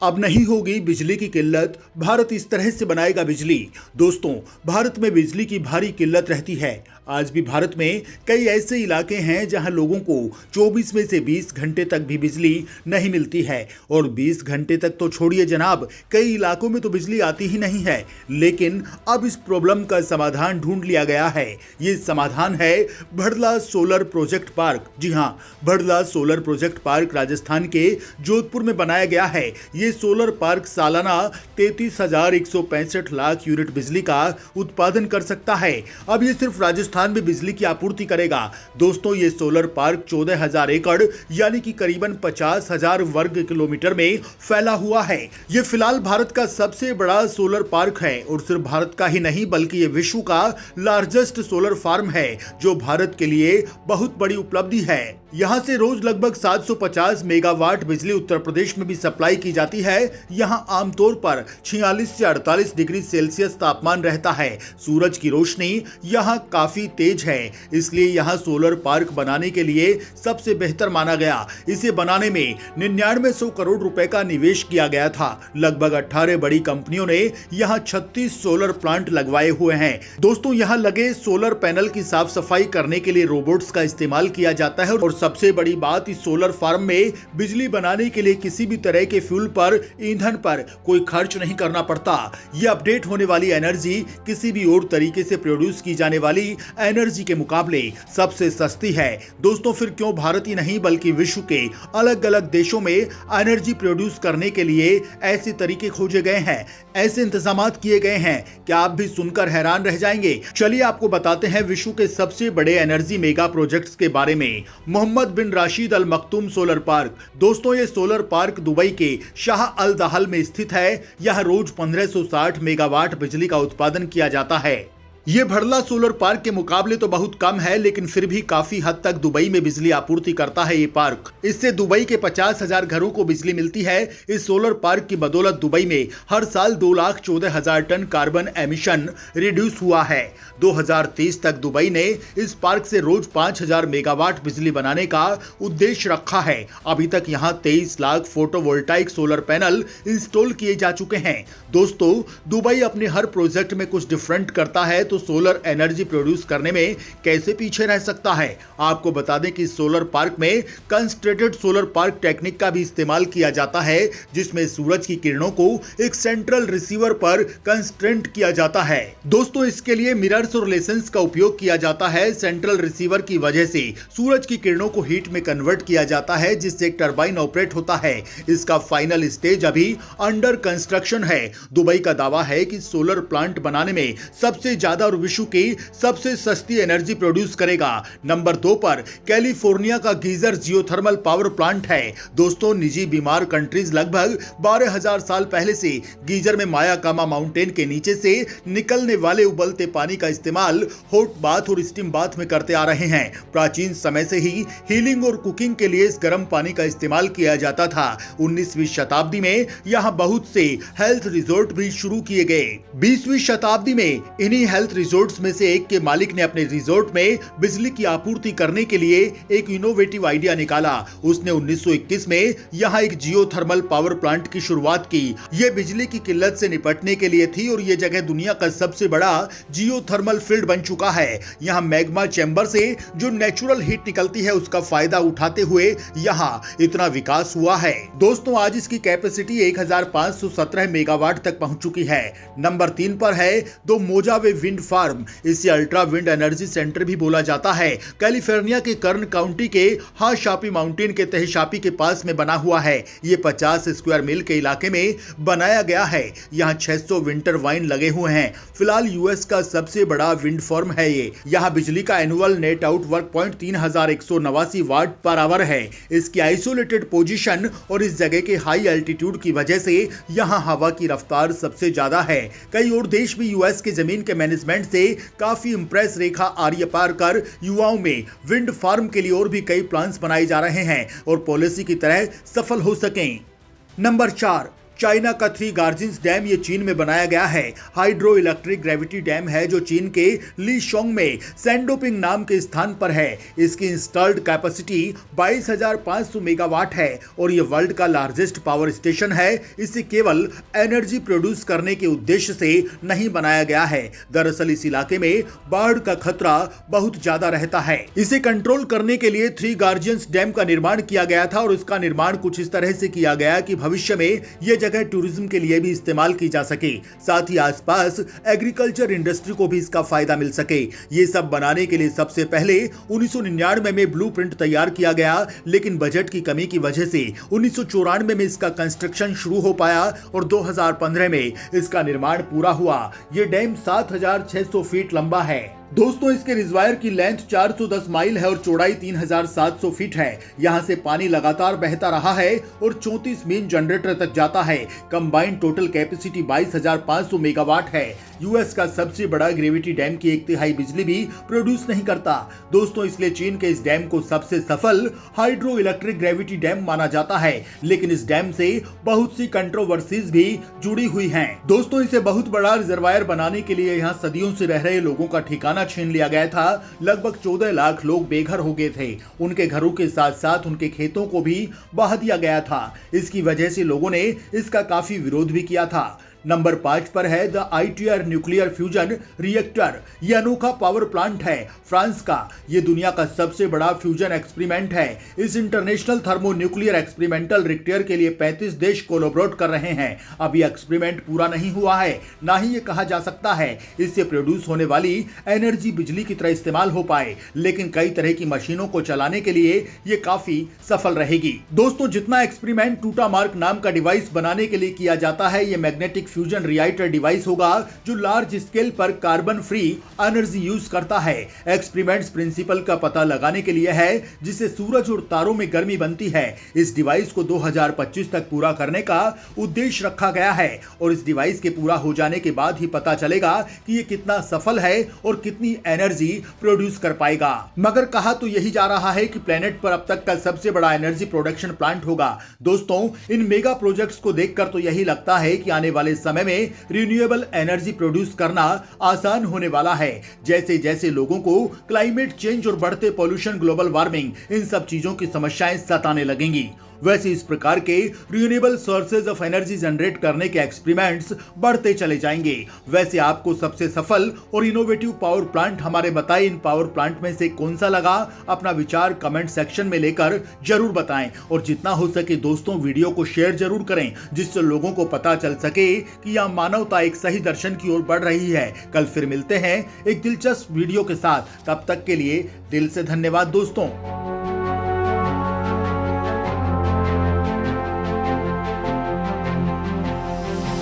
अब नहीं होगी बिजली की किल्लत, भारत इस तरह से बनाएगा बिजली। दोस्तों, भारत में बिजली की भारी किल्लत रहती है। आज भी भारत में कई ऐसे इलाके हैं जहां लोगों को 24 में से 20 घंटे तक भी बिजली नहीं मिलती है। और 20 घंटे तक तो छोड़िए जनाब, कई इलाकों में तो बिजली आती ही नहीं है। लेकिन अब इस प्रॉब्लम का समाधान ढूंढ लिया गया है। ये समाधान है भड़ला सोलर प्रोजेक्ट पार्क। जी हाँ, Bhadla solar project park Rajasthan के जोधपुर में बनाया गया है। ये सोलर पार्क सालाना 33,165 लाख यूनिट बिजली का उत्पादन कर सकता है। अब ये सिर्फ राजस्थान में बिजली की आपूर्ति करेगा। दोस्तों, ये सोलर पार्क 14,000 एकड़ यानी कि करीबन 50,000 वर्ग किलोमीटर में फैला हुआ है। ये फिलहाल भारत का सबसे बड़ा सोलर पार्क है और सिर्फ भारत का ही नहीं बल्कि ये विश्व का लार्जेस्ट सोलर फार्म है, जो भारत के लिए बहुत बड़ी उपलब्धि है। यहां से रोज लगभग 750 मेगावाट बिजली उत्तर प्रदेश में भी सप्लाई की जाती है। यहां आमतौर पर 46 से 48 डिग्री सेल्सियस तापमान रहता है। सूरज की रोशनी यहां काफी तेज है, इसलिए यहां सोलर पार्क बनाने के लिए सबसे बेहतर माना गया। इसे बनाने में 9900 करोड़ रुपए का निवेश किया गया था। लगभग 18 बड़ी कंपनियों ने यहां 36 सोलर प्लांट लगवाए हुए हैं। दोस्तों, यहां लगे सोलर पैनल की साफ सफाई करने के लिए रोबोट्स का इस्तेमाल किया जाता है। और सबसे बड़ी बात, इस सोलर फार्म में बिजली बनाने के लिए किसी भी तरह के फ्यूल पर, ईंधन पर कोई खर्च नहीं करना पड़ता। यह अपडेट होने वाली एनर्जी किसी भी और तरीके से प्रोड्यूस की जाने वाली एनर्जी के मुकाबले सबसे सस्ती है। दोस्तों, फिर क्यों भारत ही नहीं बल्कि विश्व के अलग अलग देशों में एनर्जी प्रोड्यूस करने के लिए ऐसे तरीके खोजे गए हैं, ऐसे इंतजाम किए गए हैं कि आप भी सुनकर हैरान रह जाएंगे। चलिए आपको बताते हैं विश्व के सबसे बड़े एनर्जी मेगा प्रोजेक्ट्स के बारे में। मोहम्मद बिन राशिद अल मखतूम सोलर पार्क। दोस्तों, ये सोलर पार्क दुबई के शाह अल दहल में स्थित है। यहां रोज 1560 मेगावाट बिजली का उत्पादन किया जाता है। ये भड़ला सोलर पार्क के मुकाबले तो बहुत कम है, लेकिन फिर भी काफी हद तक दुबई में बिजली आपूर्ति करता है ये पार्क। इससे दुबई के 50,000 घरों को बिजली मिलती है। इस सोलर पार्क की बदौलत दुबई में हर साल 2,14,000 टन कार्बन एमिशन रिड्यूस हुआ है। 2030 तक दुबई ने इस पार्क से रोज 5,000 मेगावाट बिजली बनाने का उद्देश्य रखा है। अभी तक यहाँ 23 lakh photovoltaic solar panel install किए जा चुके हैं। दोस्तों, दुबई अपने हर प्रोजेक्ट में कुछ डिफरेंट करता है, तो सोलर एनर्जी प्रोड्यूस करने में कैसे पीछे रह सकता है। आपको बता दें कि सोलर पार्क में कंसंट्रेटेड सोलर पार्क टेक्निक का भी इस्तेमाल किया जाता है, जिसमें सूरज की किरणों को एक सेंट्रल रिसीवर पर कंसंट्रेट किया जाता है। दोस्तों, इसके लिए मिरर्स और लेंसेज का उपयोग किया जाता है। सेंट्रल रिसीवर की वजह से सूरज की किरणों को हीट में कन्वर्ट किया जाता है, जिससे एक टरबाइन ऑपरेट होता है। इसका फाइनल स्टेज अभी अंडर कंस्ट्रक्शन है। दुबई का दावा है कि सोलर प्लांट बनाने में सबसे ज्यादा और विश्व की सबसे सस्ती एनर्जी प्रोड्यूस करेगा। नंबर 2 पर कैलिफोर्निया का गीजर जियोथर्मल पावर प्लांट है। दोस्तों, निजी बीमार कंट्रीज लगभग 12,000 साल पहले से गीजर में मायाकामा माउंटेन के नीचे से निकलने वाले उबलते पानी का इस्तेमाल हॉट बाथ और स्टीम बाथ में करते आ रहे हैं। प्राचीन समय से ही हीलिंग और कुकिंग के लिए इस गर्म पानी का इस्तेमाल किया जाता था। 19वीं शताब्दी में यहाँ बहुत से हेल्थ रिजॉर्ट भी शुरू किए गए। 20वीं शताब्दी में इन्हीं हेल्थ रिजॉर्ट्स में से एक के मालिक ने अपने रिजॉर्ट में बिजली की आपूर्ति करने के लिए एक इनोवेटिव आइडिया निकाला। उसने 1921 में यहाँ एक जियोथर्मल पावर प्लांट की शुरुआत की। यह बिजली की किल्लत से निपटने के लिए थी और यह जगह दुनिया का सबसे बड़ा जियोथर्मल फील्ड बन चुका है। यहाँ मैग्मा चैम्बर से जो नेचुरल हीट निकलती है, उसका फायदा उठाते हुए यहाँ इतना विकास हुआ है। दोस्तों, आज इसकी कैपेसिटी 1517 मेगावाट तक पहुंच चुकी है। नंबर 3 पर है दो मोजावे विंड फार्म। इसे अल्ट्रा विंड एनर्जी सेंटर भी बोला जाता है। कैलिफोर्निया के कर्न काउंटी के हाशापी माउंटेन के तहशापी के पास में बना हुआ है। ये 50 स्क्वायर मील के इलाके में बनाया गया है। यहाँ 600 विंटर वाइन लगे हुए हैं। फिलहाल यूएस का सबसे बड़ा विंड फार्म है ये। यहाँ बिजली का annual net out work point 3189 वाट पर आवर है। इसकी आइसोलेटेड पोजीशन और इस जगह के हाई एल्टीट्यूड की वजह से यहाँ हवा की रफ्तार सबसे ज्यादा है। कई और देश भी यूएस के जमीन के मैनेजमेंट से काफी इंप्रेस रेखा आर्य पार कर युवाओं में विंड फार्म के लिए और भी कई प्लान्स बनाए जा रहे हैं और पॉलिसी की तरह सफल हो सकें। नंबर 4, चाइना का थ्री गार्जियंस डैम ये चीन में बनाया गया है। हाइड्रो इलेक्ट्रिक ग्रेविटी डैम है जो चीन के लीशोंग में सेंडोपिंग नाम के स्थान पर है। इसकी इंस्टॉल्ड कैपेसिटी 22,500 मेगावाट है और ये वर्ल्ड का लार्जेस्ट पावर स्टेशन है। इसे केवल एनर्जी प्रोड्यूस करने के उद्देश्य से नहीं बनाया गया है। दरअसल इस इलाके में बाढ़ का खतरा बहुत ज्यादा रहता है। इसे कंट्रोल करने के लिए थ्री गार्जियंस डैम का निर्माण किया गया था और इसका निर्माण कुछ इस तरह से किया गया कि भविष्य में यह जगह टूरिज्म के लिए भी इस्तेमाल की जा सके, साथ ही आसपास एग्रीकल्चर इंडस्ट्री को भी इसका फायदा मिल सके। ये सब बनाने के लिए सबसे पहले 1999 में ब्लूप्रिंट तैयार किया गया, लेकिन बजट की कमी की वजह से 1994 में इसका कंस्ट्रक्शन शुरू हो पाया और 2015 में इसका निर्माण पूरा हुआ। ये डैम 7,600 फीट लंबा है। दोस्तों, इसके रिजर्वायर की लेंथ 410 माइल है और चौड़ाई 3,700 फीट है। यहाँ से पानी लगातार बहता रहा है और 34 मेन जनरेटर तक जाता है। कंबाइंड टोटल कैपेसिटी 22,500 मेगावाट है। यूएस का सबसे बड़ा ग्रेविटी डैम की 1/3 बिजली भी प्रोड्यूस नहीं करता। दोस्तों, इसलिए चीन के इस डैम को सबसे सफल हाइड्रो इलेक्ट्रिक ग्रेविटी डैम माना जाता है, लेकिन इस डैम से बहुत सी कंट्रोवर्सीज भी जुड़ी हुई हैं। दोस्तों, इसे बहुत बड़ा रिजर्वायर बनाने के लिए यहाँ सदियों से रह रहे लोगों का ठिकाना छीन लिया गया था। लगभग 14 लाख लोग बेघर हो गए थे। उनके घरों के साथ साथ उनके खेतों को भी बहा दिया गया था। इसकी वजह से लोगों ने इसका काफी विरोध भी किया था। नंबर 5 पर है the ITER nuclear fusion reactor. यह अनोखा पावर प्लांट है फ्रांस का। यह दुनिया का सबसे बड़ा फ्यूजन एक्सपेरिमेंट है। इस international thermo nuclear experimental reactor के लिए 35 देश कोलैबोरेट कर रहे हैं। अब यह एक्सपेरिमेंट पूरा नहीं हुआ है, ना ही ये कहा जा सकता है इससे प्रोड्यूस होने वाली एनर्जी बिजली की तरह इस्तेमाल हो पाए, लेकिन कई तरह की मशीनों को चलाने के लिए ये काफी सफल रहेगी। दोस्तों, जितना एक्सपेरिमेंट टूटा मार्क नाम का डिवाइस बनाने के लिए किया जाता है, ये मैग्नेटिक फ्यूजन रिएक्टर डिवाइस होगा जो लार्ज स्केल पर कार्बन फ्री एनर्जी यूज करता है। एक्सपेरिमेंट्स प्रिंसिपल का पता लगाने के लिए है जिससे सूरज और तारों में गर्मी बनती है। इस डिवाइस को 2025 तक पूरा करने का उद्देश्य रखा गया है और इस डिवाइस के पूरा हो जाने के बाद ही पता चलेगा कि ये कितना सफल है और कितनी एनर्जी प्रोड्यूस कर पाएगा। मगर कहा तो यही जा रहा है कि प्लेनेट पर अब तक का सबसे बड़ा एनर्जी प्रोडक्शन प्लांट होगा। दोस्तों, इन मेगा प्रोजेक्ट्स को देखकर तो यही लगता है कि आने वाले समय में रिन्यूएबल एनर्जी प्रोड्यूस करना आसान होने वाला है। जैसे जैसे लोगों को क्लाइमेट चेंज और बढ़ते पॉल्यूशन, ग्लोबल वार्मिंग, इन सब चीजों की समस्याएं सताने लगेंगी, वैसे इस प्रकार के renewable sources of energy generate करने के एक्सपेरिमेंट्स बढ़ते चले जाएंगे। वैसे आपको सबसे सफल और इनोवेटिव पावर प्लांट हमारे बताए इन पावर प्लांट में से कौन सा लगा, अपना विचार कमेंट सेक्शन में लेकर जरूर बताएं और जितना हो सके दोस्तों वीडियो को शेयर जरूर करें, जिससे लोगों को पता चल सके कि यह मानवता एक सही दर्शन की ओर बढ़ रही है। कल फिर मिलते हैं एक दिलचस्प वीडियो के साथ, तब तक के लिए दिल से धन्यवाद दोस्तों।